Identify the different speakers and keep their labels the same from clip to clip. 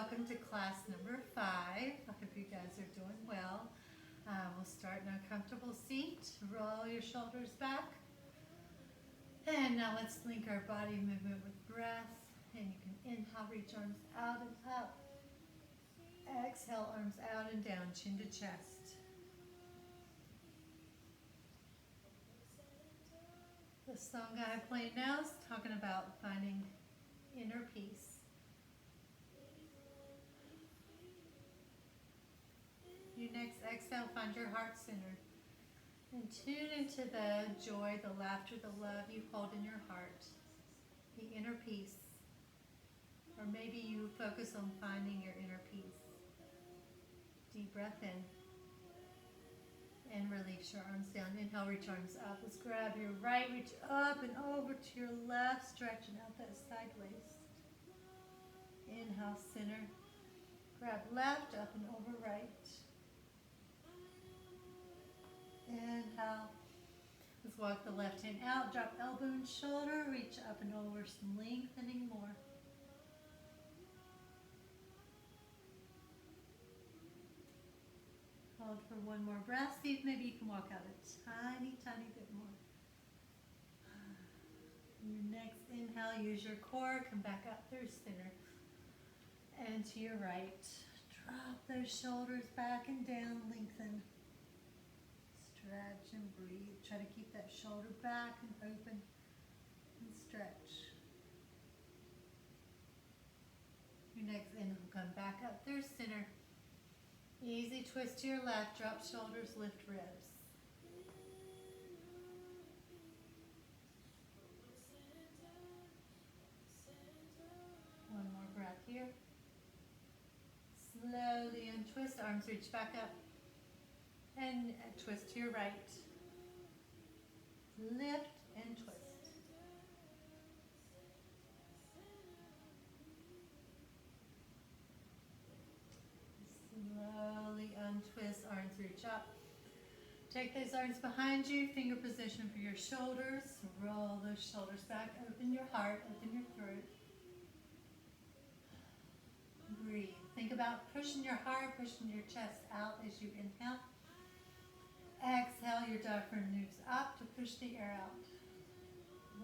Speaker 1: welcome to class number 5. I hope you guys are doing well. We'll start in a comfortable seat. Roll your shoulders back. And now let's link our body movement with breath. And you can inhale, reach arms out and up. Exhale, arms out and down, chin to chest. The song I have playing now is talking about finding inner peace. You next exhale, find your heart center. And tune into the joy, the laughter, the love you hold in your heart. The inner peace. Or maybe you focus on finding your inner peace. Deep breath in. And release your arms down. Inhale, reach arms up. Let's grab your right, reach up and over to your left, stretching out that side waist. Inhale, center. Grab left, up and over right. Inhale. Let's walk the left hand out, drop elbow and shoulder, reach up and over, some lengthening more. Hold for one more breath. See if maybe you can walk out a tiny, tiny bit more. Your next inhale, use your core, come back up through center. And to your right. Drop those shoulders back and down, lengthen. Stretch and breathe. Try to keep that shoulder back and open and stretch. Your next inhale, come back up through center. Easy twist to your left, drop shoulders, lift ribs. One more breath here. Slowly untwist, arms reach back up. And twist to your right. Lift and twist. Slowly untwist, arms reach up. Take those arms behind you, finger position for your shoulders. Roll those shoulders back, open your heart, open your throat. Breathe. Think about pushing your heart, pushing your chest out as you inhale. Exhale, your diaphragm moves up to push the air out.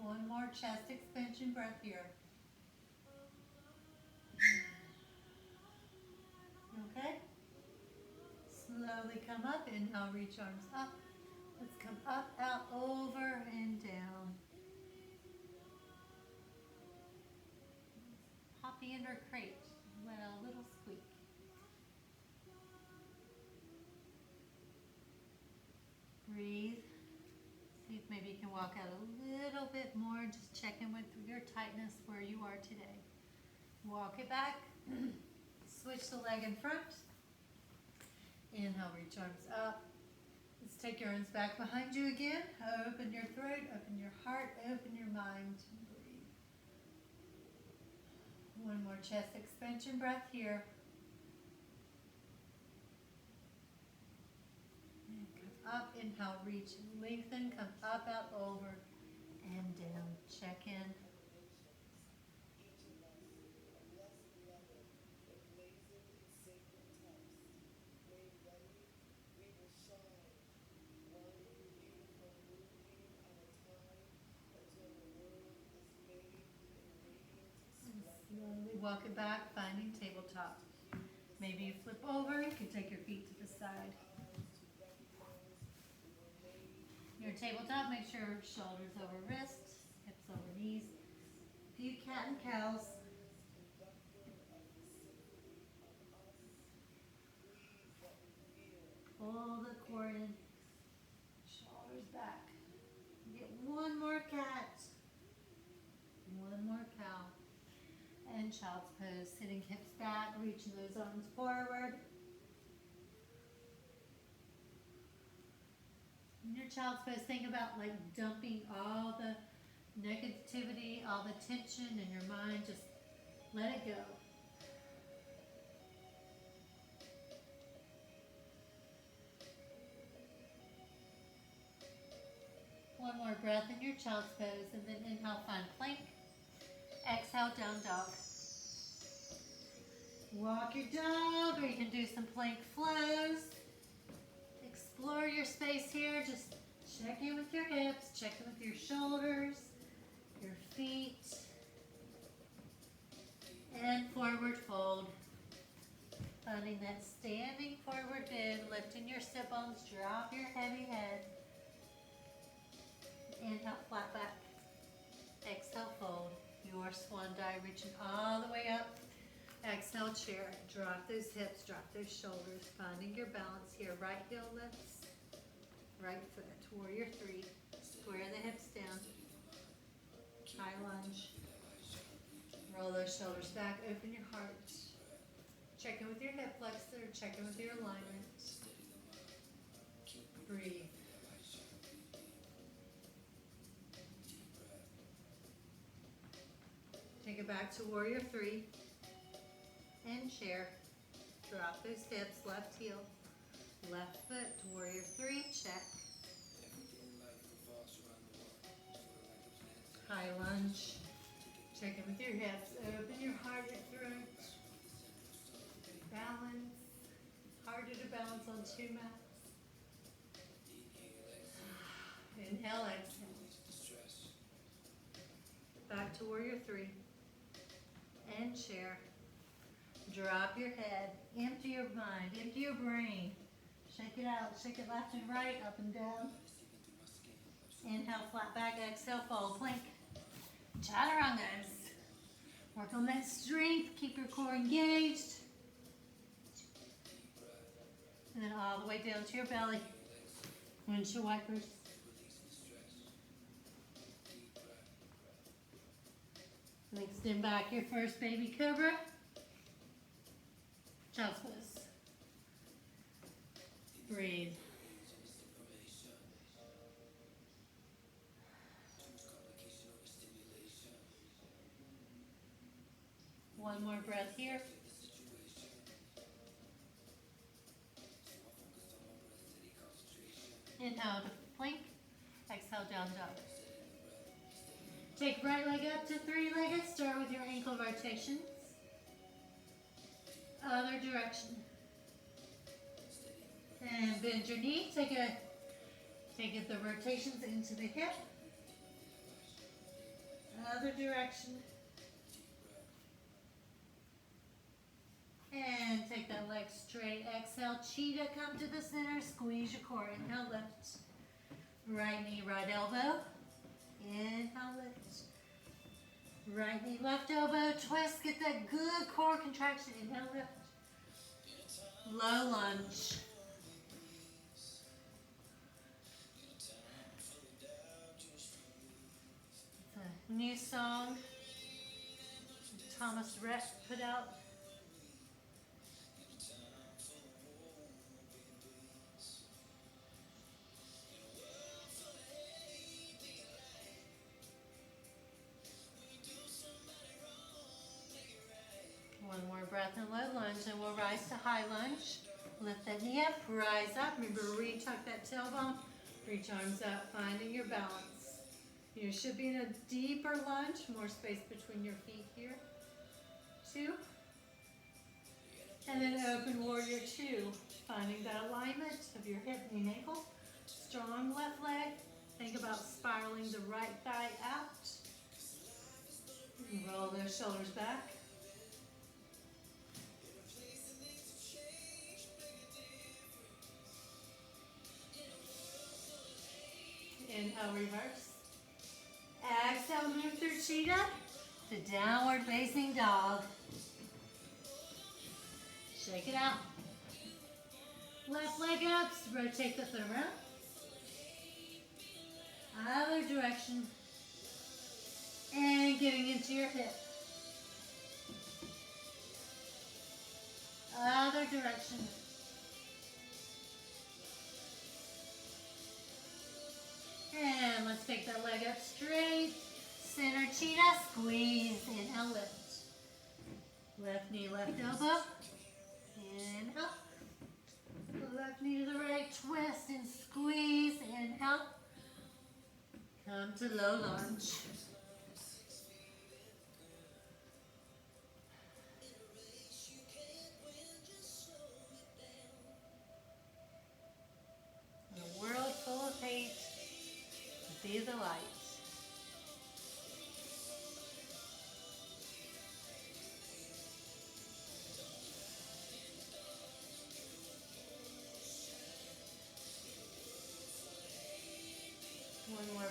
Speaker 1: One more chest expansion breath here. Okay? Slowly come up. Inhale, reach arms up. Let's come up, out, over, and down. Poppy in her crate. Well, little squeak. Breathe. See if maybe you can walk out a little bit more. Just check in with your tightness where you are today. Walk it back. Switch the leg in front. Inhale, reach arms up. Let's take your arms back behind you again. Open your throat, open your heart, open your mind. Breathe. One more chest expansion breath here. And come up, inhale, reach, lengthen, come up, out, over, and down. Check in. Slowly walk it back, finding tabletop. Maybe you flip over, you can take your feet to the side. Your tabletop, make sure shoulders over wrists, hips over knees. Few cat and cows. Pull the core in, shoulders back. Get one more cat, one more cow. And child's pose, sitting hips back, reaching those arms forward. In your child's pose, think about like dumping all the negativity, all the tension in your mind, just let it go. One more breath in your child's pose, and then inhale, find plank. Exhale, down dog. Walk your dog, or you can do some plank flows. Explore your space here. Just check in with your hips, check in with your shoulders, your feet, and forward fold. Finding that standing forward bend, lifting your sit bones, drop your heavy head. Inhale, flat back. Exhale, fold. Your swan dive, reaching all the way up. Exhale, chair. Drop those hips, drop those shoulders. Finding your balance here. Right heel lifts. Right foot. Warrior three. Square the hips down. High lunge. Roll those shoulders back. Open your heart. Check in with your hip flexor. Check in with your alignment. Breathe. Take it back to warrior three. And chair. Drop those hips. Left heel. Left foot to warrior three. Check. High lunge. Check in with your hips. Open your heart, your throat. Balance. Harder to balance on two mats. Inhale, exhale. Back to warrior three. And chair. Drop your head. Empty your mind. Empty your brain. Shake it out. Shake it left and right, up and down. Inhale, flat back. Exhale, fold. Plank. Chaturangas. Work on that strength. Keep your core engaged. And then all the way down to your belly. Windshield wipers. And extend back your first baby cobra. Child's pose. Breathe. One more breath here. Inhale to plank. Exhale, down dog. Take right leg up to three-legged. Start with your ankle rotations. Other direction. And bend your knee. Take it the rotations into the hip. Other direction. And take that leg straight. Exhale, cheetah, come to the center. Squeeze your core. Inhale, lift. Right knee, right elbow. Inhale, lift. Right knee, left elbow. Twist. Get that good core contraction. Inhale, lift. Low lunge. It's a new song Thomas Rhett put out. One more breath and low lunge, and we'll rise to high lunge. Lift that knee up, rise up. Remember, retuck that tailbone. Reach arms up, finding your balance. You should be in a deeper lunge, more space between your feet here. Two. And then open warrior two, finding that alignment of your hip, knee, and ankle. Strong left leg. Think about spiraling the right thigh out. And roll those shoulders back. Inhale, reverse. Exhale, move through cheetah to downward facing dog. Shake it out. Left leg up, rotate the foot around. Other direction. And getting into your hip. Other direction. And let's take that leg up straight. Center cheetah, squeeze. Inhale, lift. Left knee, left elbow. Inhale. Left knee to the right, twist and squeeze. Inhale. Come to low lunge.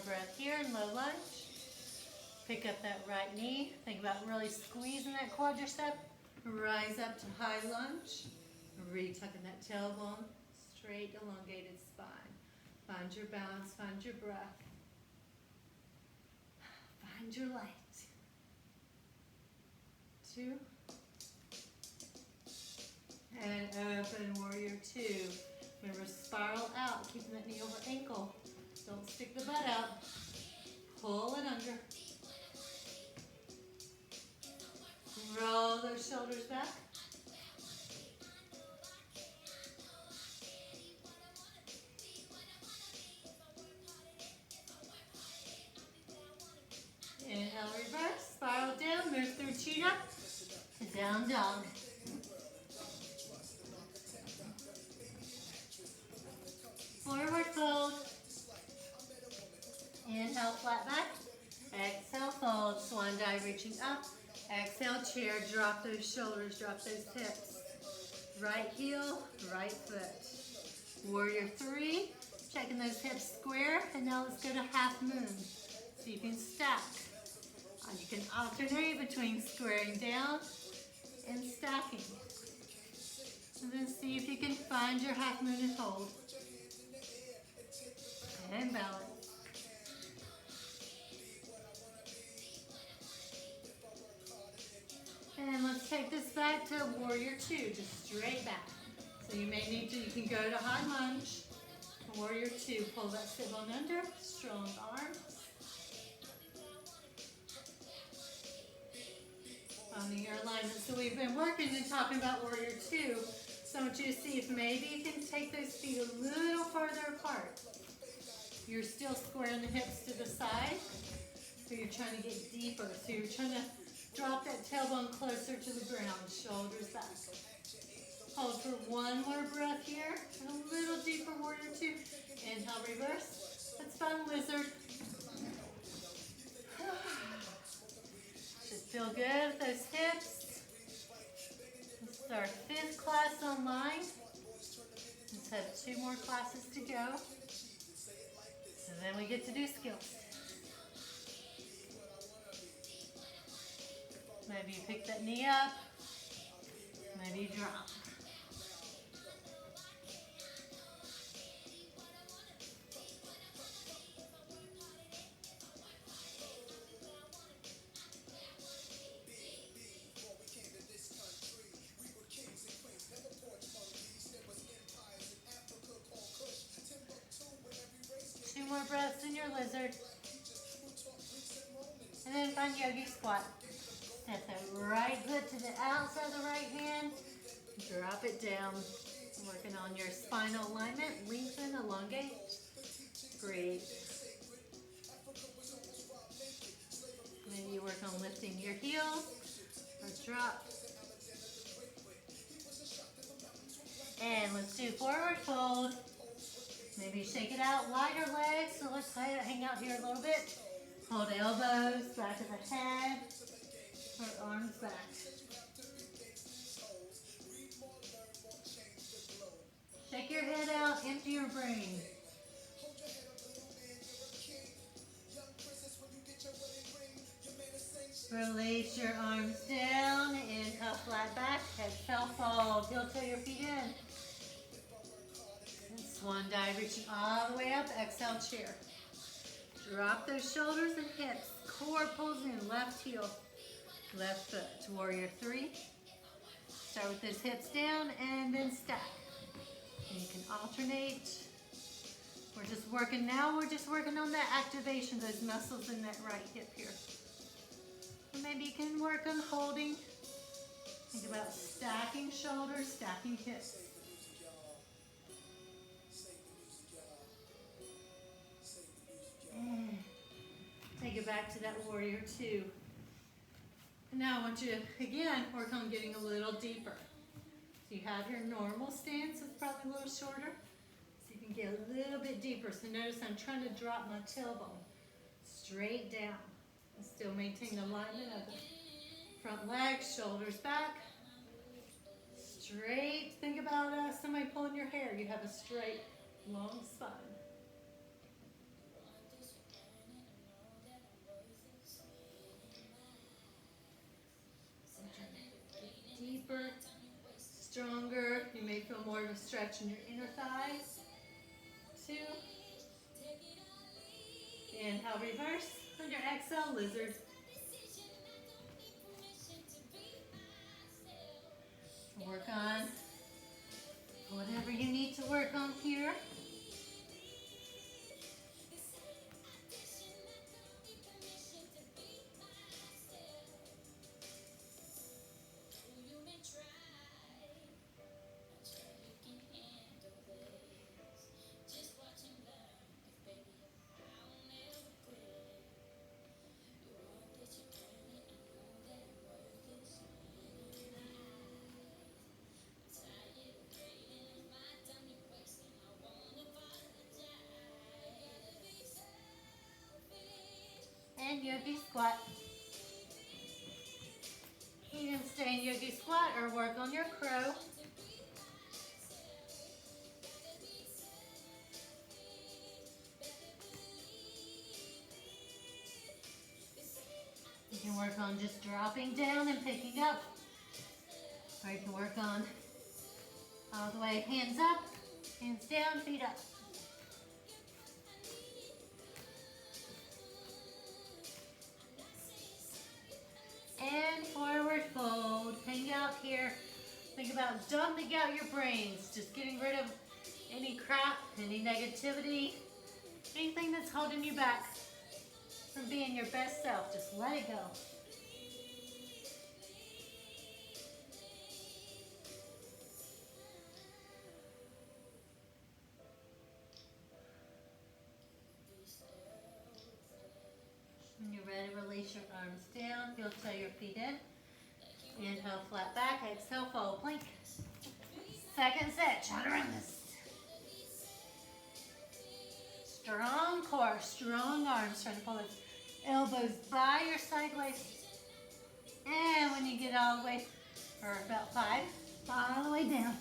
Speaker 1: breath here in low lunge. Pick up that right knee. Think about really squeezing that quadricep. Rise up to high lunge. Retucking that tailbone. Straight, elongated spine. Find your balance, find your breath. Find your light. 2. And open, warrior 2. Remember, spiral out, keeping that knee over ankle. Don't stick the butt out. Pull it under. Roll those shoulders back. Inhale, reverse, spiral down, move through cheetah, down dog. Forward fold. Inhale, flat back. Exhale, fold, swan dive, reaching up. Exhale, chair, drop those shoulders, drop those hips. Right heel, right foot. Warrior 3, checking those hips square, and now let's go to half moon. So you can stack. You can alternate between squaring down and stacking. And then see if you can find your half moon and hold. And balance. And let's take this back to warrior 2, just straight back. So you may need to, you can go to high lunge. Warrior 2, pull that sit bone under, strong arms. Finding your alignment. So we've been working and talking about warrior 2. So I want you to see if maybe you can take those feet a little farther apart. You're still squaring the hips to the side. So you're trying to get deeper. So you're trying to drop that tailbone closer to the ground, shoulders back. Hold for one more breath here. A little deeper, warrior 2. Inhale, reverse. Let's find lizard. Should feel good with those hips. This is our 5th class online. Let's have 2 more classes to go. And then we get to do skills. Maybe you pick that knee up. Maybe you drop. More breaths in your lizard. And then find yogi squat. Step that right foot to the outside of the right hand. Drop it down. Working on your spinal alignment. Lengthen, elongate. Breathe. Maybe you work on lifting your heels or drop. And let's do forward fold. Maybe shake it out, lighter legs, so let's hang out here a little bit. Hold elbows, back of the head, or arms back. Shake your head out, empty your brain. Release your arms down, inhale, flat back, exhale, fold. Heel toe your feet in. Swan dive, reaching all the way up. Exhale, chair. Drop those shoulders and hips. Core pulls in. Left heel, left foot. Warrior 3. Start with those hips down and then stack. And you can alternate. We're just working on that activation, those muscles in that right hip here. And maybe you can work on holding. Think about stacking shoulders, stacking hips. Take it back to that warrior 2. And now I want you to, again, work on getting a little deeper. So you have your normal stance, it's probably a little shorter. So you can get a little bit deeper. So notice I'm trying to drop my tailbone straight down. And still maintain alignment of the front legs, shoulders back. Straight. Think about somebody pulling your hair. You have a straight, long spine. deeper, stronger. You may feel more of a stretch in your inner thighs. 2. Inhale, reverse. On your exhale, lizard. Work on whatever you need to work on here. And yogi squat. You can stay in yogi squat or work on your crow. You can work on just dropping down and picking up. Or you can work on all the way, hands up, hands down, feet up. And forward fold. Hang out here. Think about dumping out your brains. Just getting rid of any crap, any negativity, anything that's holding you back from being your best self. Just let it go. When you're ready, release your arms down. Heel toe your feet in. Inhale, flat back. Exhale, fold plank. Second set, chaturanga. Strong core, strong arms. Trying to pull those elbows by your side waist. And when you get all the way, or about 5, all the way down.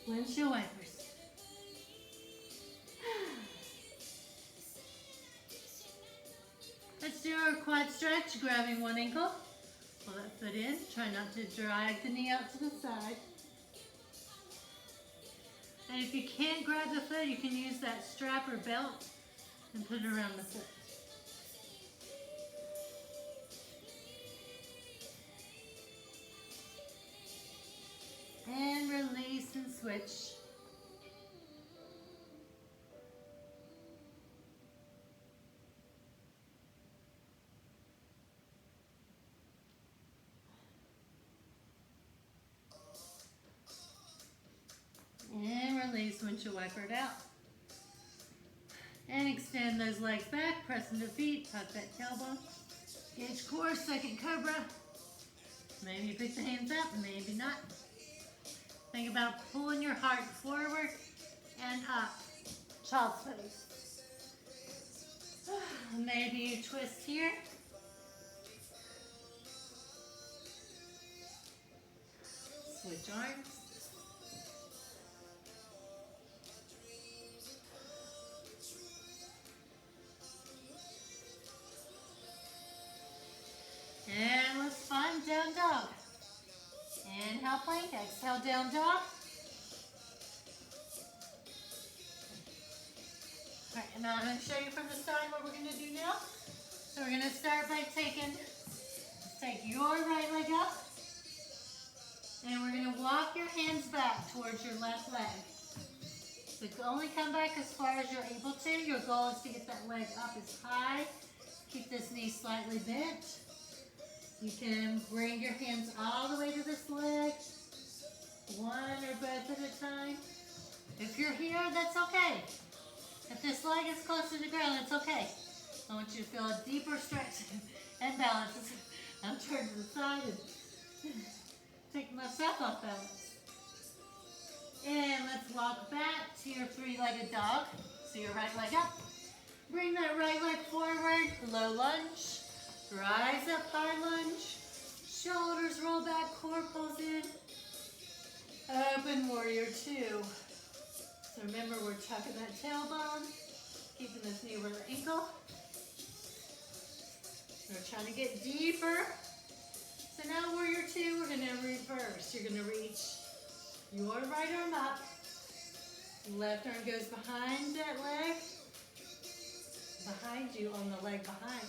Speaker 1: Windshield wipers. Let's do our quad stretch, grabbing one ankle. Pull that foot in. Try not to drag the knee out to the side. And if you can't grab the foot, you can use that strap or belt and put it around the foot. And release and switch. And release, windshield wiper it out. And extend those legs back, press into feet, tuck that tailbone. Engage core, second cobra. Maybe you pick the hands up, maybe not. Think about pulling your heart forward and up. Child's pose. Maybe you twist here. Switch arms. And let's find down dog. Inhale, plank. Exhale, down dog. All right, and now I'm going to show you from the side what we're going to do now. So we're going to start by take your right leg up. And we're going to walk your hands back towards your left leg. So only come back as far as you're able to. Your goal is to get that leg up as high. Keep this knee slightly bent. You can bring your hands all the way to this leg, one or both at a time. If you're here, that's okay. If this leg is close to the ground, it's okay. I want you to feel a deeper stretch and balance. I'm turned to the side and taking myself off balance. And let's walk back to your 3-legged dog. So your right leg up. Bring that right leg forward, low lunge. Rise up, high lunge. Shoulders roll back, core pulls in. Open warrior 2. So remember, we're tucking that tailbone, keeping this knee over the ankle. We're trying to get deeper. So now warrior two, we're gonna reverse. You're gonna reach your right arm up. Left arm goes behind that leg, behind you on the leg behind.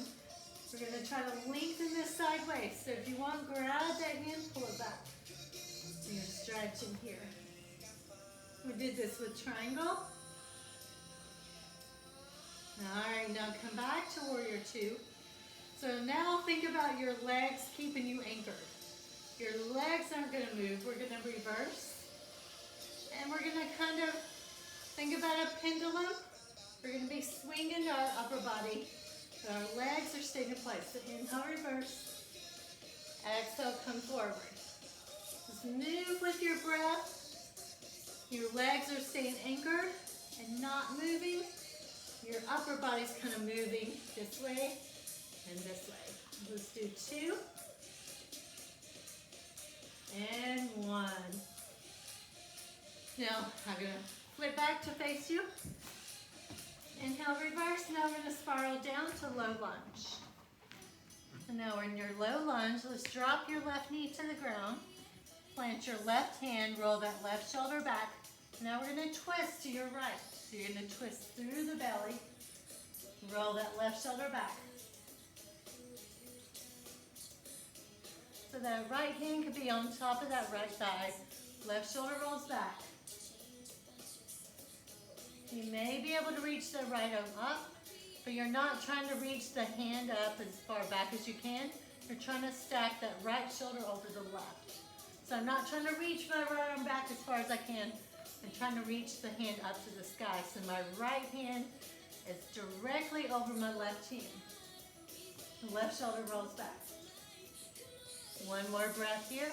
Speaker 1: We're gonna try to lengthen this sideways. So if you want, grab that hand, pull it back. So you're stretching here. We did this with triangle. All right, now come back to warrior two. So now think about your legs keeping you anchored. Your legs aren't gonna move. We're gonna reverse. And we're gonna kind of think about a pendulum. We're gonna be swinging our upper body, but our legs are staying in place. So inhale, reverse. Exhale, come forward. Just move with your breath. Your legs are staying anchored and not moving. Your upper body's kind of moving this way and this way. Let's do two. And one. Now, I'm gonna flip back to face you. Inhale, reverse. Now we're gonna spiral down to low lunge. So now we're in your low lunge. Let's drop your left knee to the ground. Plant your left hand, roll that left shoulder back. Now we're gonna twist to your right. So you're gonna twist through the belly. Roll that left shoulder back. So that right hand could be on top of that right thigh. Left shoulder rolls back. You may be able to reach the right arm up, but you're not trying to reach the hand up as far back as you can. You're trying to stack that right shoulder over the left. So I'm not trying to reach my right arm back as far as I can. I'm trying to reach the hand up to the sky. So my right hand is directly over my left hand. The left shoulder rolls back. One more breath here.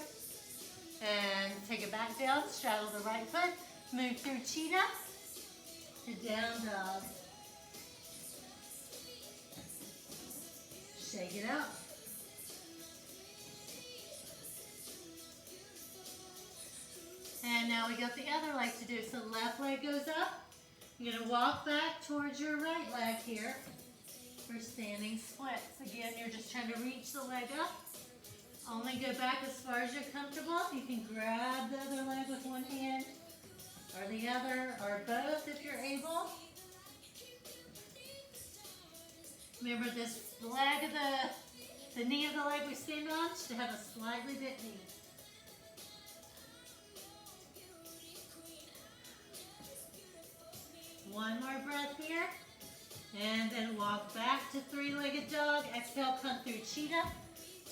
Speaker 1: And take it back down, straddle the right foot, move through cheetah to down dog. Shake it out. And now we got the other leg to do. So left leg goes up. You're gonna walk back towards your right leg here for standing splits. Again, you're just trying to reach the leg up. Only go back as far as you're comfortable. You can grab the other leg with one hand or the other or both if you're able. Remember this leg of the knee of the leg we stand on should have a slightly bent knee. One more breath here. And then walk back to three-legged dog. Exhale, come through cheetah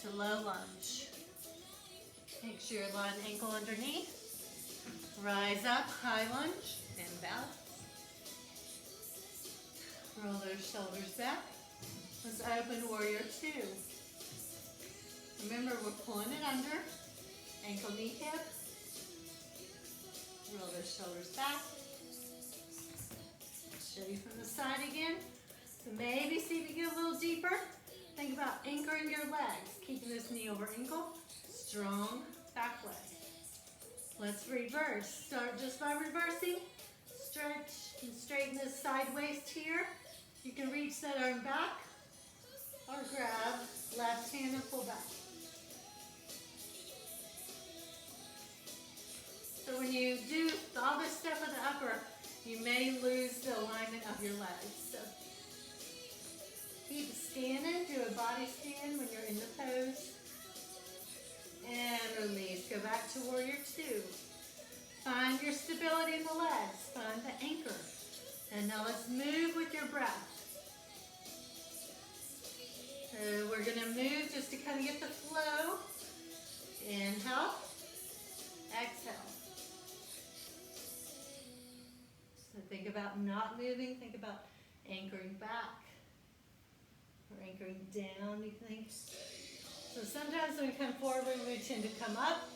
Speaker 1: to low lunge. Make sure your line ankle underneath. Rise up, high lunge, and balance. Roll those shoulders back. Let's open warrior two. Remember, we're pulling it under. Ankle, knee, hip. Roll those shoulders back. Show you from the side again. So maybe see if you get a little deeper. Think about anchoring your legs. Keeping this knee over ankle. Strong back leg. Let's reverse. Start just by reversing. Stretch and straighten this side waist here. You can reach that arm back or grab left hand and pull back. So when you do all this stuff with the upper, you may lose the alignment of your legs. So keep standing, do a body stand when you're in the pose. And release, go back to warrior two. Find your stability in the legs, find the anchor. And now let's move with your breath. So we're gonna move just to kind of get the flow. Inhale, exhale. So think about not moving, think about anchoring back or anchoring down, you think. So sometimes when we come forward, we tend to come up.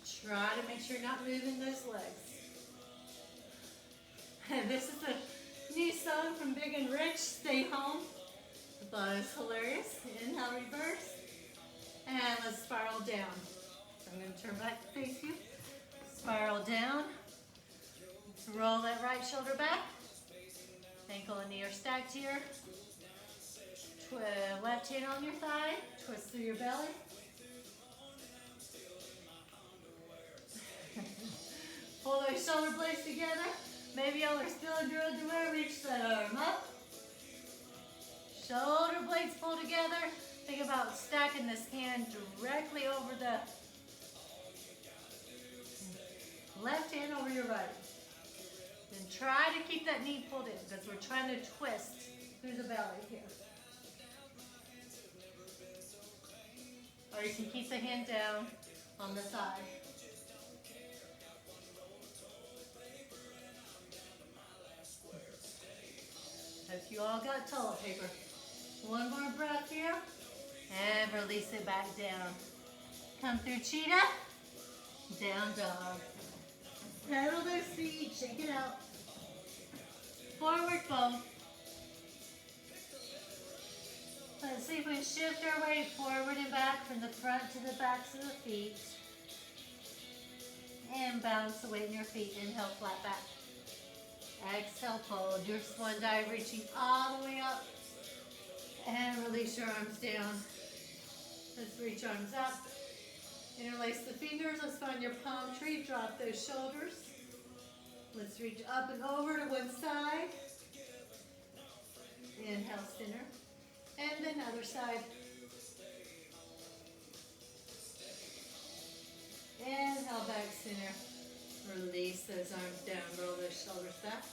Speaker 1: So try to make sure you're not moving those legs. And this is a new song from Big and Rich, Stay Home. I thought it was hilarious. Inhale, reverse. And let's spiral down. So I'm going to turn back to face you. Spiral down. Roll that right shoulder back. Ankle and knee are stacked here. Left hand on your thigh. Twist through your belly. shoulder blades together. Maybe y'all are still good to where reach that arm up. Shoulder blades pull together. Think about stacking this hand directly over the left hand over your right. Then try to keep that knee pulled in because we're trying to twist through the belly here. Or you can keep the hand down on the side. Hope you all got toilet paper. One more breath here. And release it back down. Come through cheetah. Down dog. Pedal those feet. Shake it out. Forward fold. Let's see if we can shift our weight forward and back from the front to the backs of the feet. And balance the weight in your feet. Inhale, flat back. Exhale, fold your swan dive, reaching all the way up. And release your arms down. Let's reach arms up. Interlace the fingers. Let's find your palm tree. Drop those shoulders. Let's reach up and over to one side. Inhale, center. And then other side. Inhale, back, center. Release those arms down. Roll those shoulders back.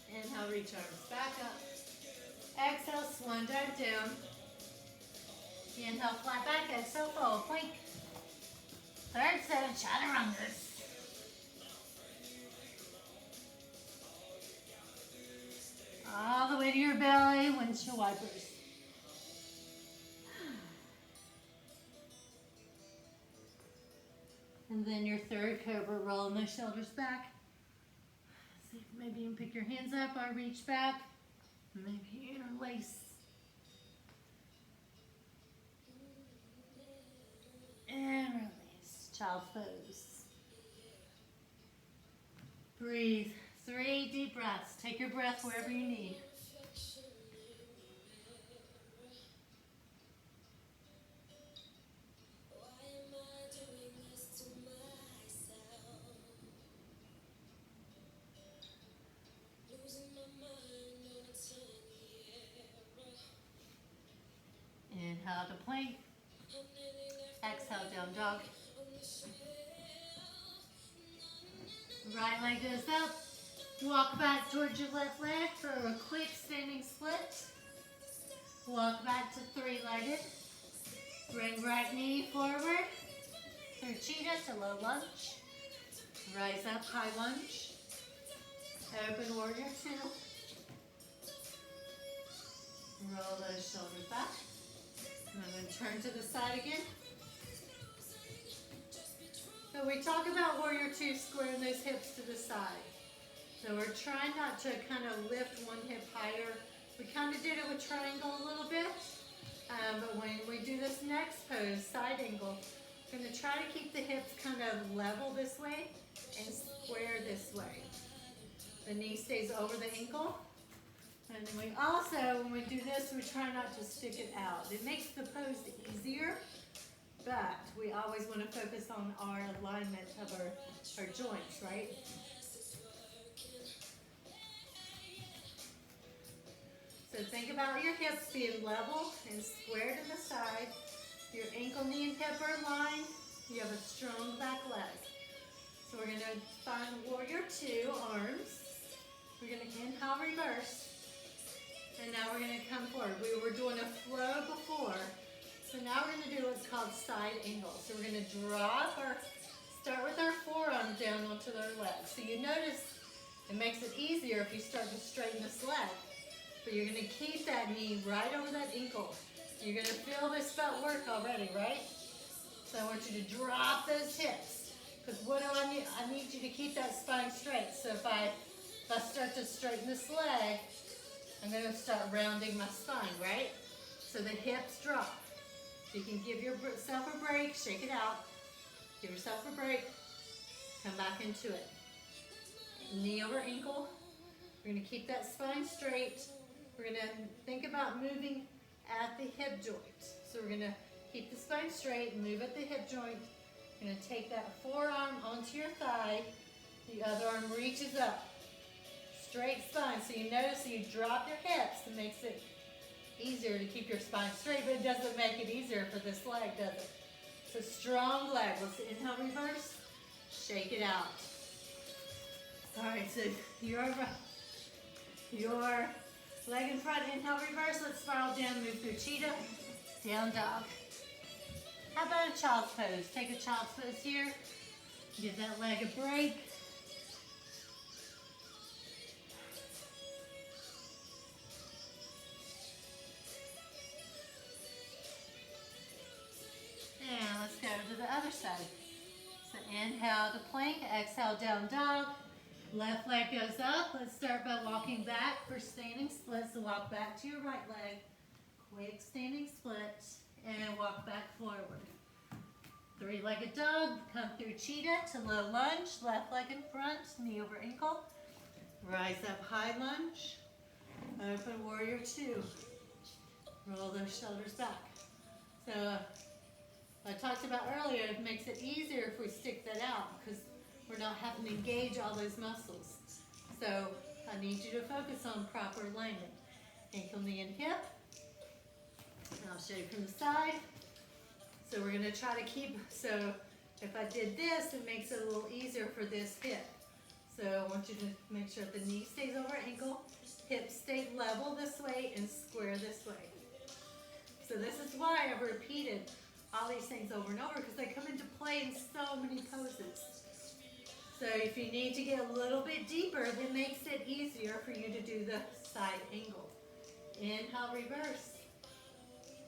Speaker 1: Inhale, reach arms back up. Exhale, swan dive down. Inhale, flat back. Exhale, fold, plank. Third set of chaturangas. All the way to your belly, windshield wipers. And then your third cobra, rolling those shoulders back. See if maybe you can pick your hands up or reach back. Maybe interlace. And release. Child's pose. Breathe. 3 deep breaths. Take your breath wherever you need. Inhale to plank. Exhale, down dog. Right leg goes up. Walk back towards your left leg for a quick standing split. Walk back to 3-legged. Bring right knee forward. Through cheetah to low lunge. Rise up, high lunge. Open warrior 2. Roll those shoulders back. And then turn to the side again. So we talk about warrior 2, squaring those hips to the side. So we're trying not to kind of lift one hip higher. We kind of did it with triangle a little bit. But when we do this next pose, side angle, we're going to try to keep the hips kind of level this way and square this way. The knee stays over the ankle. And then we also, when we do this, we try not to stick it out. It makes the pose easier, but we always want to focus on our alignment of our joints, right? So think about your hips being level and square to the side. Your ankle, knee, and hip are aligned. You have a strong back leg. So we're going to find warrior 2, arms. We're going to inhale, reverse. And now we're going to come forward. We were doing a flow before. So now we're going to do what's called side angle. So we're going to start with our forearm down onto their legs. So you notice it makes it easier if you start to straighten this leg. But you're going to keep that knee right over that ankle. You're going to feel this butt work already, right? So I want you to drop those hips. Because what do I need? I need you to keep that spine straight. So if I start to straighten this leg, I'm going to start rounding my spine, right? So the hips drop. You can give yourself a break, shake it out. Give yourself a break. Come back into it. Knee over ankle. We're going to keep that spine straight. We're going to think about moving at the hip joint. So we're going to keep the spine straight, move at the hip joint, You're going to take that forearm onto your thigh. The other arm reaches up. Straight spine. So you notice you drop your hips. It makes it easier to keep your spine straight, but it doesn't make it easier for this leg, does it? So strong leg. Let's inhale, reverse. Shake it out. All right, so your leg in front, inhale, reverse. Let's spiral down, move through cheetah, down dog. How about a child's pose? Take a child's pose here. Give that leg a break. And let's go to the other side. So inhale to plank, exhale down dog. Left leg goes up. Let's start by walking back for standing split. So walk back to your right leg. Quick standing split. And walk back forward. Three-legged dog. Come through cheetah to low lunge. Left leg in front. Knee over ankle. Rise up high lunge. Open warrior two. Roll those shoulders back. So I talked about earlier, it makes it easier if we stick that out because we're not having to engage all those muscles. So I need you to focus on proper alignment. Ankle, knee, and hip. And I'll show you from the side. So we're going to try to keep, so if I did this, it makes it a little easier for this hip. So I want you to make sure the knee stays over ankle, hips stay level this way, and square this way. So this is why I've repeated all these things over and over because they come into play in so many poses. So if you need to get a little bit deeper, it makes it easier for you to do the side angle. Inhale, reverse.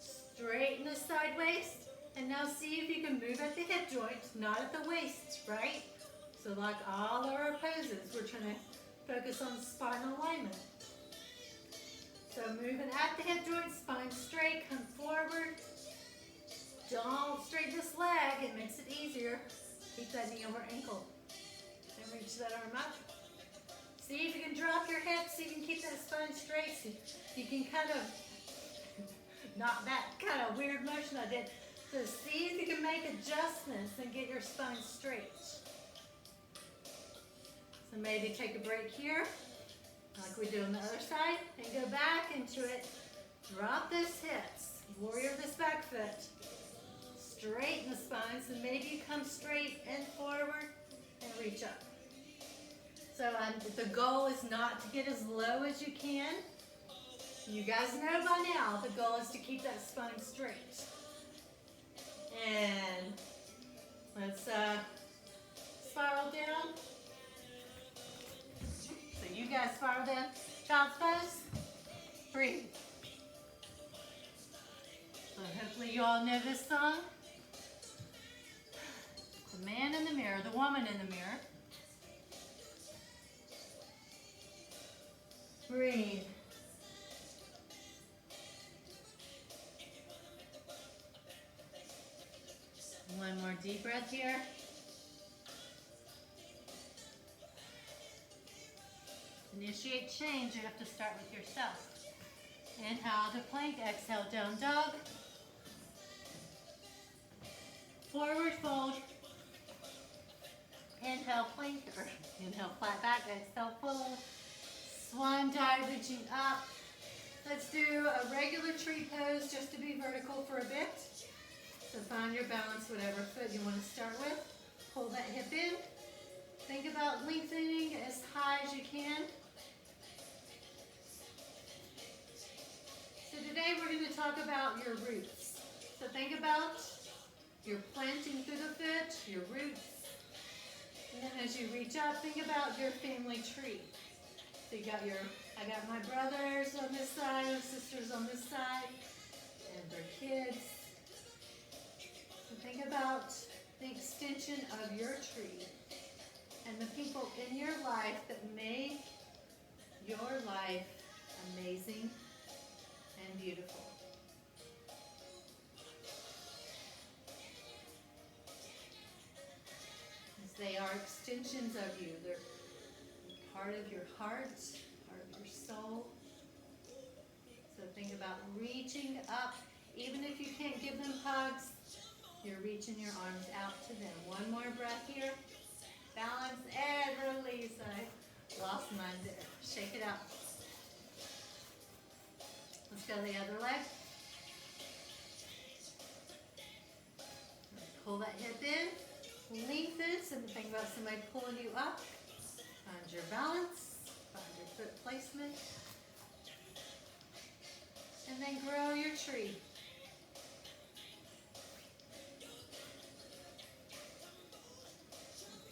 Speaker 1: Straighten the side waist. And now see if you can move at the hip joint, not at the waist, right? So like all of our poses, we're trying to focus on spinal alignment. So moving at the hip joint, spine straight, come forward. Don't straighten this leg, it makes it easier. Keep that knee over ankle. And reach that arm up. See if you can drop your hips, so you can keep that spine straight. So you can kind of, not that kind of weird motion I did. So see if you can make adjustments and get your spine straight. So maybe take a break here, like we do on the other side, and go back into it. Drop those hips, warrior this back foot. Straighten the spine, so maybe you come straight and forward and reach up. So the goal is not to get as low as you can. You guys know by now the goal is to keep that spine straight. And let's spiral down. So you guys spiral down. Child's pose. Breathe. So hopefully you all know this song. The man in the mirror, the woman in the mirror. Breathe. One more deep breath here. Initiate change, you have to start with yourself. Inhale to plank, exhale down dog. Forward fold. Inhale plank, or inhale flat back, exhale fold. Swan dive, reaching up. Let's do a regular tree pose just to be vertical for a bit. So find your balance, whatever foot you want to start with. Pull that hip in. Think about lengthening as high as you can. So today we're going to talk about your roots. So think about your planting through the foot, your roots. And then as you reach up, think about your family tree. So you got I got my brothers on this side, my sisters on this side, and their kids. So think about the extension of your tree and the people in your life that make your life amazing and beautiful. As they are extensions of you. They're part of your heart, part of your soul. So think about reaching up, even if you can't give them hugs, You're reaching your arms out to them. One more breath here. Balance and release. I lost mine there. Shake it out. Let's go the other leg. Pull that hip in. Lengthen. So think about somebody pulling you up. Find your balance. Find your foot placement. And then grow your tree.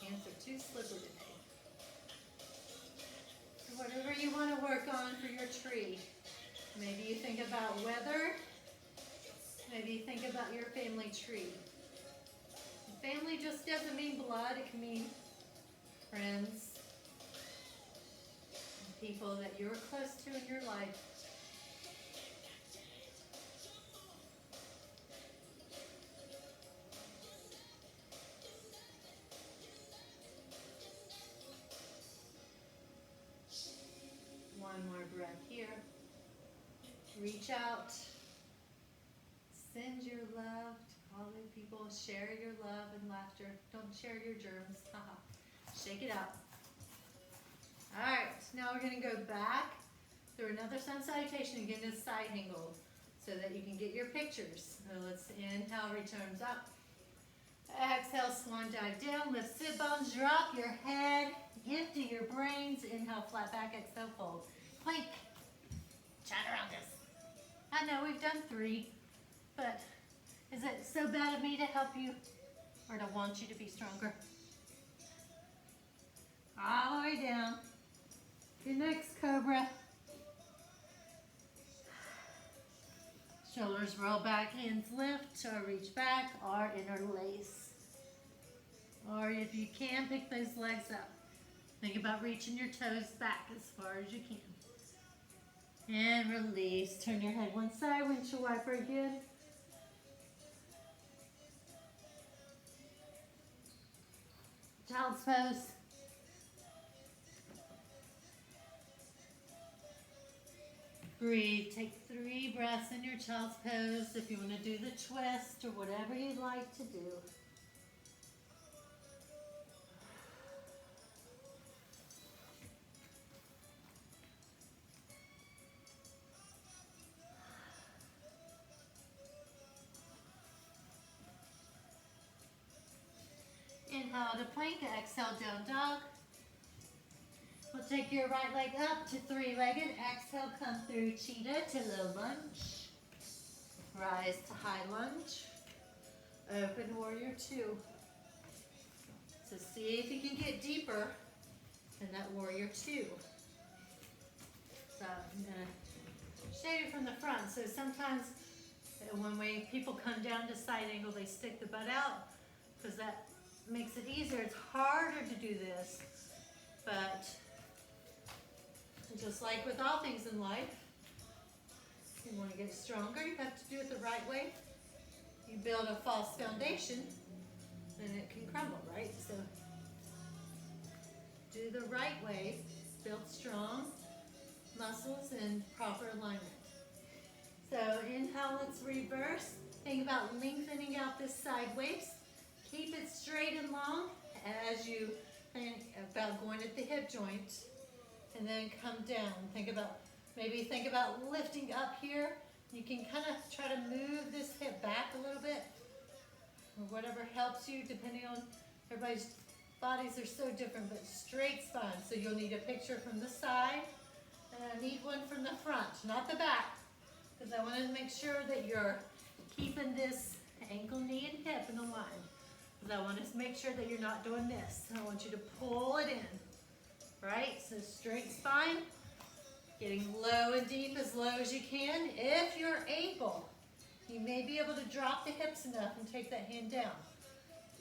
Speaker 1: Hands are too slippery today. So whatever you want to work on for your tree. Maybe you think about weather. Maybe you think about your family tree. Family just doesn't mean blood. It can mean friends, people that you're close to in your life. One more breath here. Reach out. Send your love to all the people. Share your love and laughter. Don't share your germs. Haha. Shake it out. All right. Now we're going to go back through another sun salutation and get in a side angle so that you can get your pictures. So let's inhale, reach arms up. Exhale, swan dive down. Lift sit bones. Drop your head. Empty your brains. Inhale, flat back. Exhale, fold. Plank. Chaturanga. I know we've done 3, but is it so bad of me to help you or to want you to be stronger? All the way down. Your next cobra. Shoulders roll back, hands lift, or reach back, or interlace. Or if you can, pick those legs up. Think about reaching your toes back as far as you can. And release. Turn your head one side, windshield wiper again. Child's pose. Breathe. Take 3 breaths in your child's pose. If you want to do the twist or whatever you'd like to do. Inhale to plank, exhale down dog. We'll take your right leg up to 3-legged. Exhale, come through cheetah to low lunge. Rise to high lunge. Open warrior 2. So see if you can get deeper in that warrior 2. So I'm going to show you from the front. So sometimes when people come down to side angle, they stick the butt out because that makes it easier. It's harder to do this, but just like with all things in life, you want to get stronger, you have to do it the right way. You build a false foundation, and it can crumble, right? So do the right way, build strong muscles and proper alignment. So inhale, let's reverse. Think about lengthening out this side waist. Keep it straight and long as you think about going at the hip joint, and then come down. Think about lifting up here. You can kind of try to move this hip back a little bit, or whatever helps you, depending on everybody's bodies are so different, but straight spine. So you'll need a picture from the side, and I need one from the front, not the back, because I want to make sure that you're keeping this ankle, knee, and hip in a line. I want to make sure that you're not doing this. I want you to pull it in, right? So straight spine, getting low and deep, as low as you can. If you're able, you may be able to drop the hips enough and take that hand down.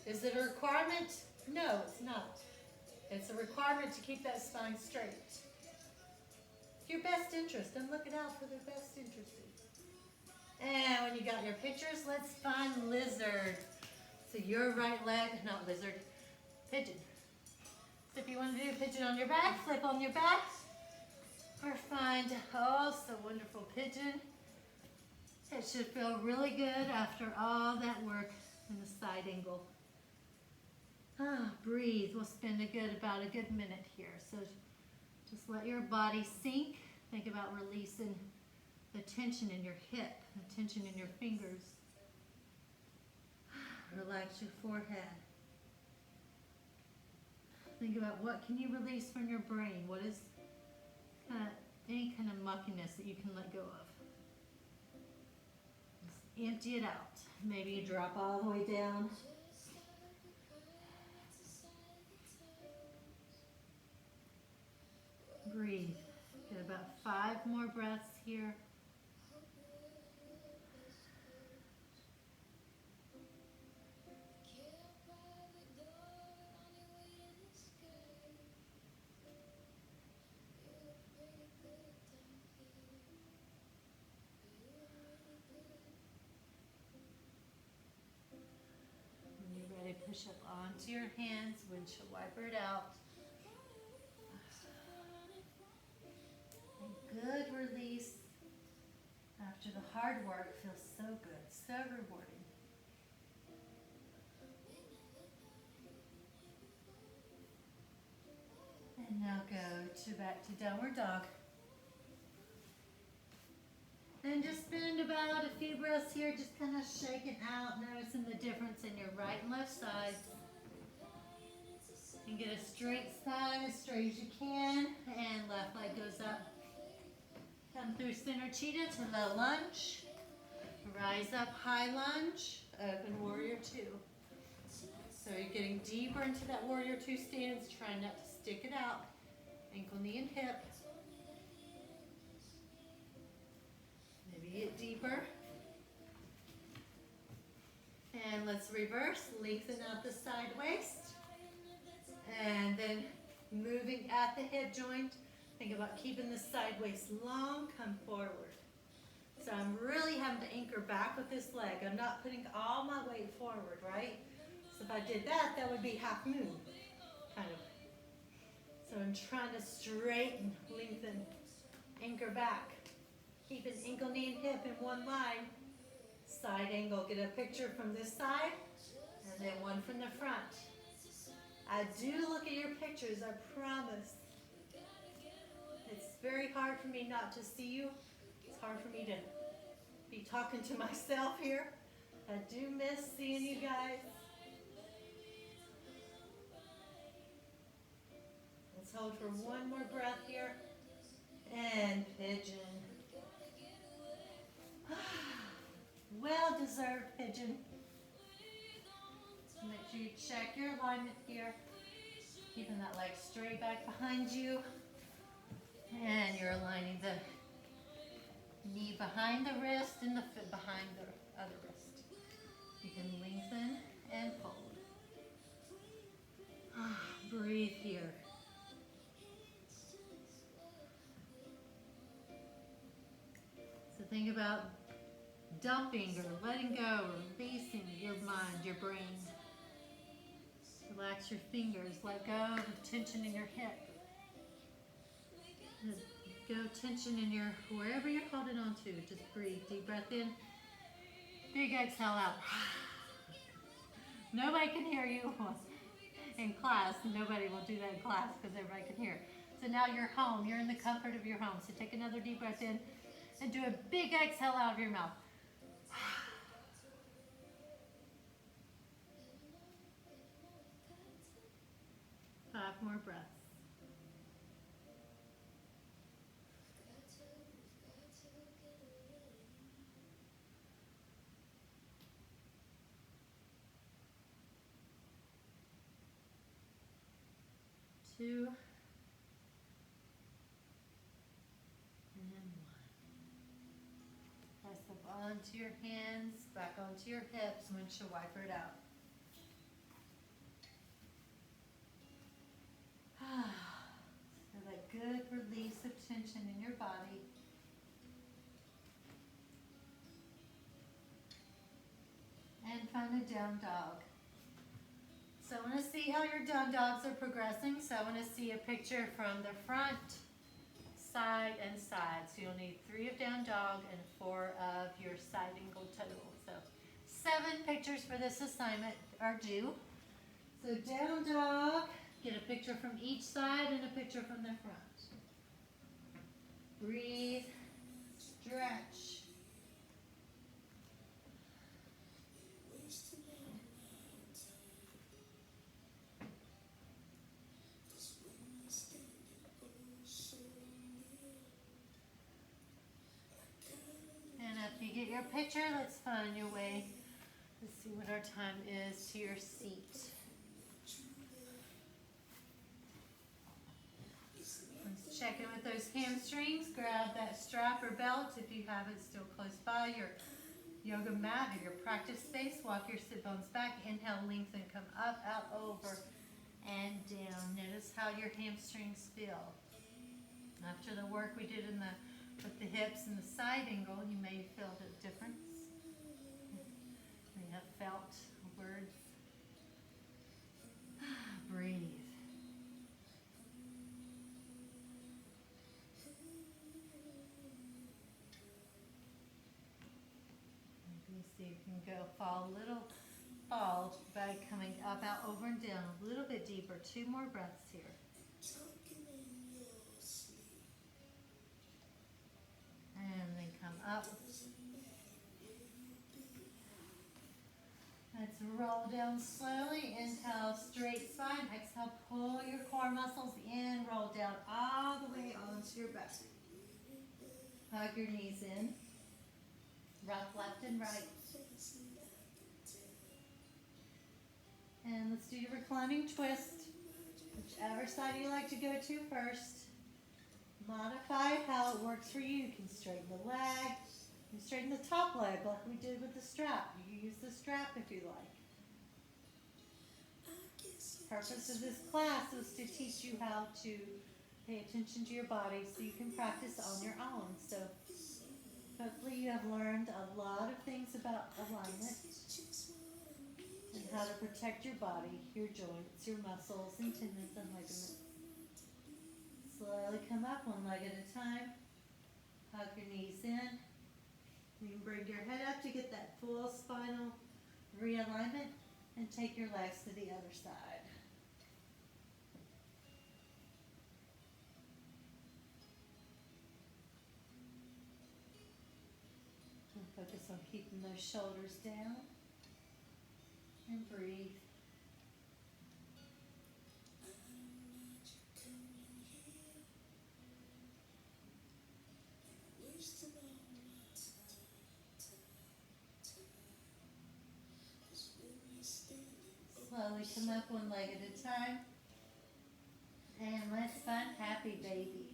Speaker 1: Is it a requirement? No, it's not. It's a requirement to keep that spine straight. Your best interest. I'm looking out for their best interest. And when you got your pictures, let's find lizard. So your right leg, not lizard, pigeon. So if you want to do pigeon on your back, flip on your back, or find, oh, so wonderful pigeon. It should feel really good after all that work in the side angle. Breathe. We'll spend about a good minute here. So just let your body sink. Think about releasing the tension in your hip, the tension in your fingers. Relax your forehead. Think about what can you release from your brain. What is any kind of muckiness that you can let go of. Just empty it out. Maybe you drop all the way down. Breathe. Get about 5 more breaths here. When you're ready, push up onto your hands. Windshield wiper it out. Good release after the hard work feels so good, so rewarding. And now go back to downward dog. And just spend about a few breaths here, just kind of shaking out, noticing the difference in your right and left sides. And get a straight spine as straight as you can, and left leg goes up. Come through center cheetah to low lunge. Rise up, high lunge. Open warrior two. So you're getting deeper into that warrior two stance. Try not to stick it out. Ankle, knee, and hip. Maybe get deeper. And let's reverse. Lengthen out the side waist. And then moving at the hip joint. Think about keeping the side waist long, come forward. So I'm really having to anchor back with this leg. I'm not putting all my weight forward, right? So if I did that, that would be half moon, kind of. So I'm trying to straighten, lengthen, anchor back. Keep an ankle, knee, and hip in one line. Side angle, get a picture from this side, and then one from the front. I do look at your pictures, I promise. It's very hard for me not to see you. It's hard for me to be talking to myself here. I do miss seeing you guys. Let's hold for one more breath here. And pigeon. Well-deserved pigeon. Make sure you check your alignment here. Keeping that leg straight back behind you. And you're aligning the knee behind the wrist and the foot behind the other wrist. You can lengthen and fold. Breathe here. So think about dumping or letting go or releasing your mind, your brain. Relax your fingers. Let go of the tension in your hip. Go tension in your, wherever you're holding on to. Just breathe. Deep breath in. Big exhale out. Nobody can hear you in class. Nobody will do that in class because everybody can hear. So now you're home. You're in the comfort of your home. So take another deep breath in and do a big exhale out of your mouth. 5 more breaths. Two. And 1. Press up onto your hands, back onto your hips, windshield wiper it out. So that good release of tension in your body. And find a down dog. So I want to see how your down dogs are progressing. So I want to see a picture from the front, side, and side. So you'll need 3 of down dog and 4 of your side angle total. So 7 pictures for this assignment are due. So down dog, get a picture from each side and a picture from the front. Breathe, stretch. And after you get your picture, let's find your way. Let's see what our time is to your seat. Let's check in with those hamstrings. Grab that strap or belt if you have it still close by your yoga mat or your practice space. Walk your sit bones back. Inhale, lengthen, come up, out, over, and down. Notice how your hamstrings feel. After the work we did with the hips and the side angle, you may feel the difference. We have felt words. Breathe. Maybe see if you can go fall by coming up, out, over, and down a little bit deeper. 2 more breaths here. And then come up. Let's roll down slowly. Inhale, straight spine. Exhale, pull your core muscles in. Roll down all the way onto your back. Hug your knees in. Rock left and right. And let's do your reclining twist. Whichever side you like to go to first. Modify how it works for you. You can straighten the leg. You can straighten the top leg like we did with the strap. You can use the strap if you like. The purpose of this class was to teach you how to pay attention to your body so you can practice on your own. So hopefully you have learned a lot of things about alignment and how to protect your body, your joints, your muscles, and tendons and ligaments. Slowly come up 1 leg at a time. Hug your knees in. You can bring your head up to get that full spinal realignment and take your legs to the other side. And focus on keeping those shoulders down. And breathe. Slowly come up 1 leg at a time. And let's find happy baby.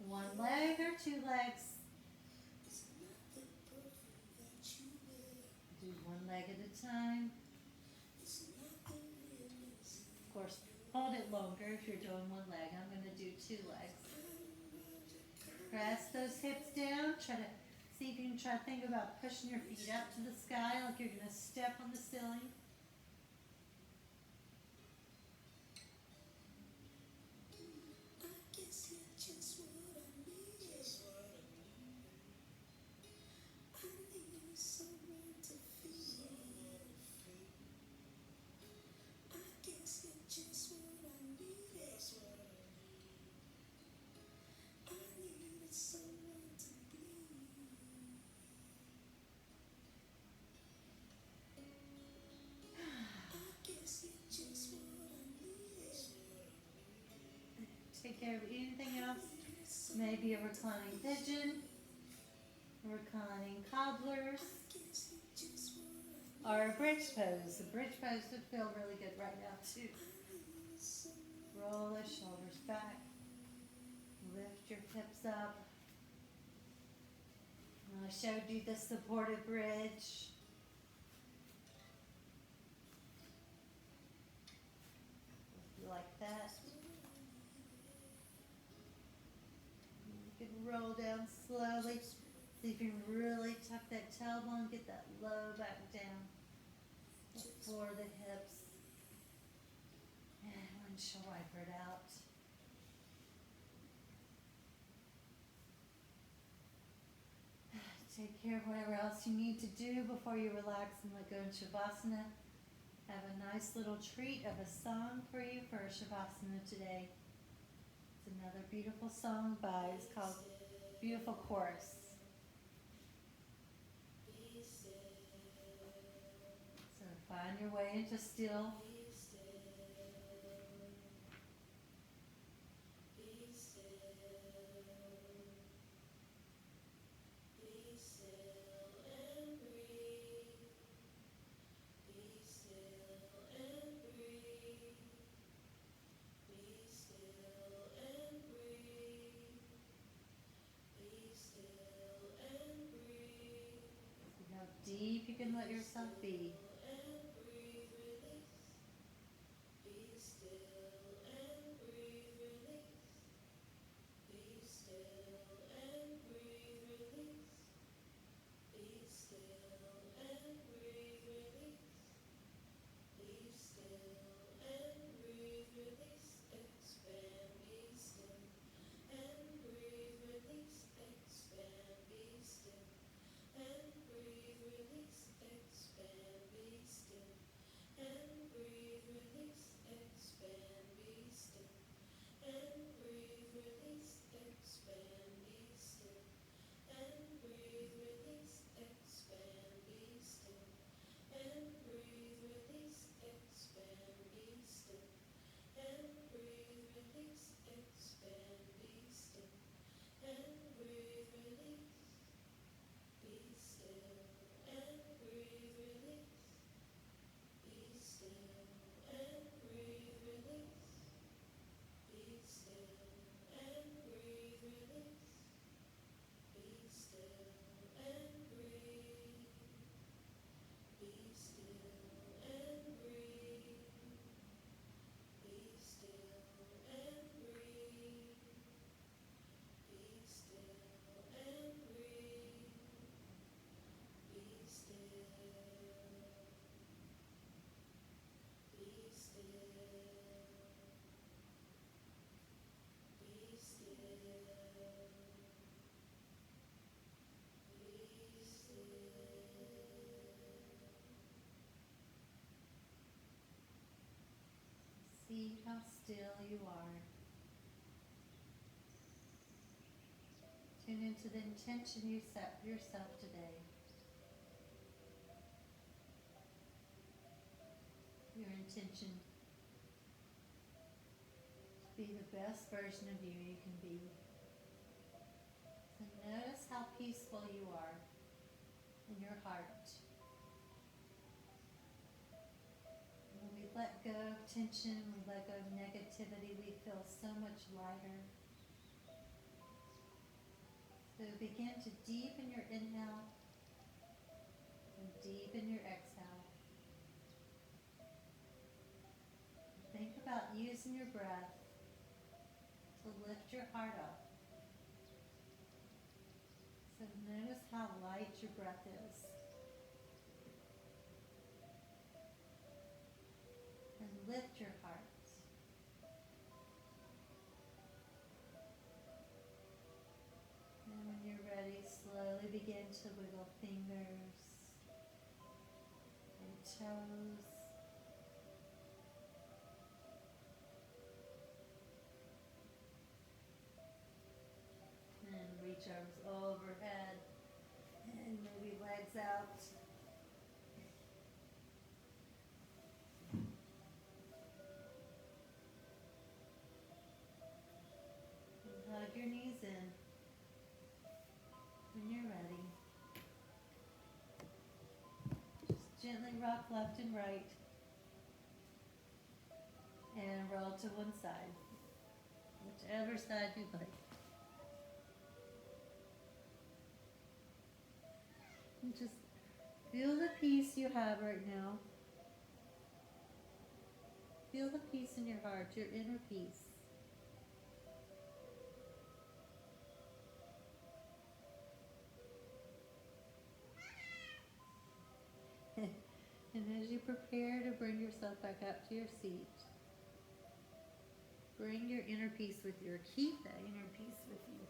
Speaker 1: 1 leg or 2 legs. Do 1 leg at a time. Of course, hold it longer if you're doing 1 leg. I'm going to do 2 legs. Press those hips down. Try to see if you can try to think about pushing your feet up to the sky like you're going to step on the ceiling. Take care of anything else. Maybe a reclining pigeon, a reclining cobblers, or a bridge pose. The bridge pose would feel really good right now too. Roll the shoulders back. Lift your hips up. I showed you the supported bridge. If you like that. You can roll down slowly. See if you can really tuck that tailbone, get that low back down. For the hips. And windshield wiper it out. Take care of whatever else you need to do before you relax and let go in Shavasana. I have a nice little treat of a song for you for Shavasana today. It's another beautiful song it's called Beautiful Chorus. So find your way into still. Deep you can let yourself be. See how still you are. Tune into the intention you set for yourself today. Your intention to be the best version of you can be. So notice how peaceful you are in your heart. When we let go of tension, we let go of negativity, we feel so much lighter. So begin to deepen your inhale and deepen your exhale. Think about using your breath to lift your heart up. So notice how light your breath is. And lift your heart. And when you're ready, slowly begin to wiggle fingers and toes. And reach arms overhead and maybe legs out. And hug your knees in when you're ready. Just gently rock left and right and roll to one side, whichever side you'd like. And just feel the peace you have right now. Feel the peace in your heart, your inner peace. And as you prepare to bring yourself back up to your seat, bring your inner peace with you, or keep that inner peace with you.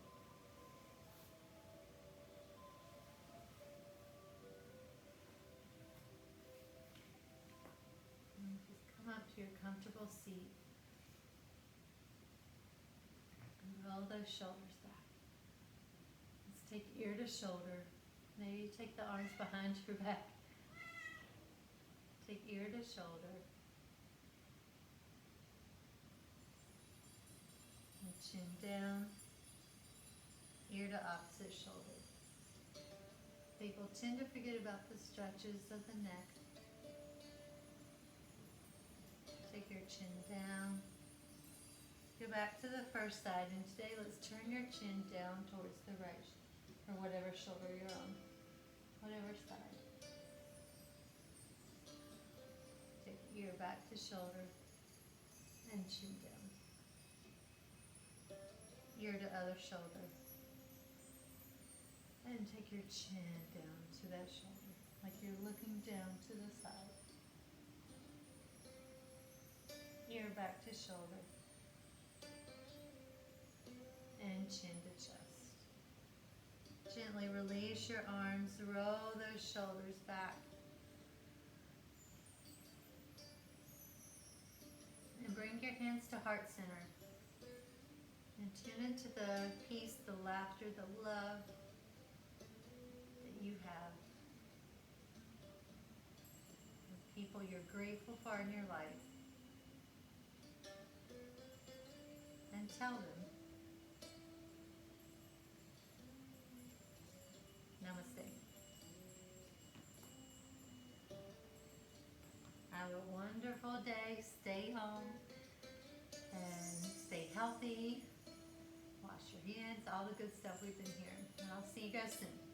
Speaker 1: up to your comfortable seat. And roll those shoulders back. Let's take ear to shoulder. Maybe take the arms behind your back. Take ear to shoulder. And chin down. Ear to opposite shoulder. People tend to forget about the stretches of the neck. Take your chin down. Go back to the first side, and today let's turn your chin down towards the right, or whatever shoulder you're on, whatever side. Take ear back to shoulder, and chin down. Ear to other shoulder. And take your chin down to that shoulder, like you're looking down to the side. Ear back to shoulder. And chin to chest. Gently release your arms, roll those shoulders back. And bring your hands to heart center. And tune into the peace, the laughter, the love that you have. The people you're grateful for in your life. And tell them. Namaste. Have a wonderful day. Stay home and stay healthy. Wash your hands, all the good stuff we've been hearing. And I'll see you guys soon.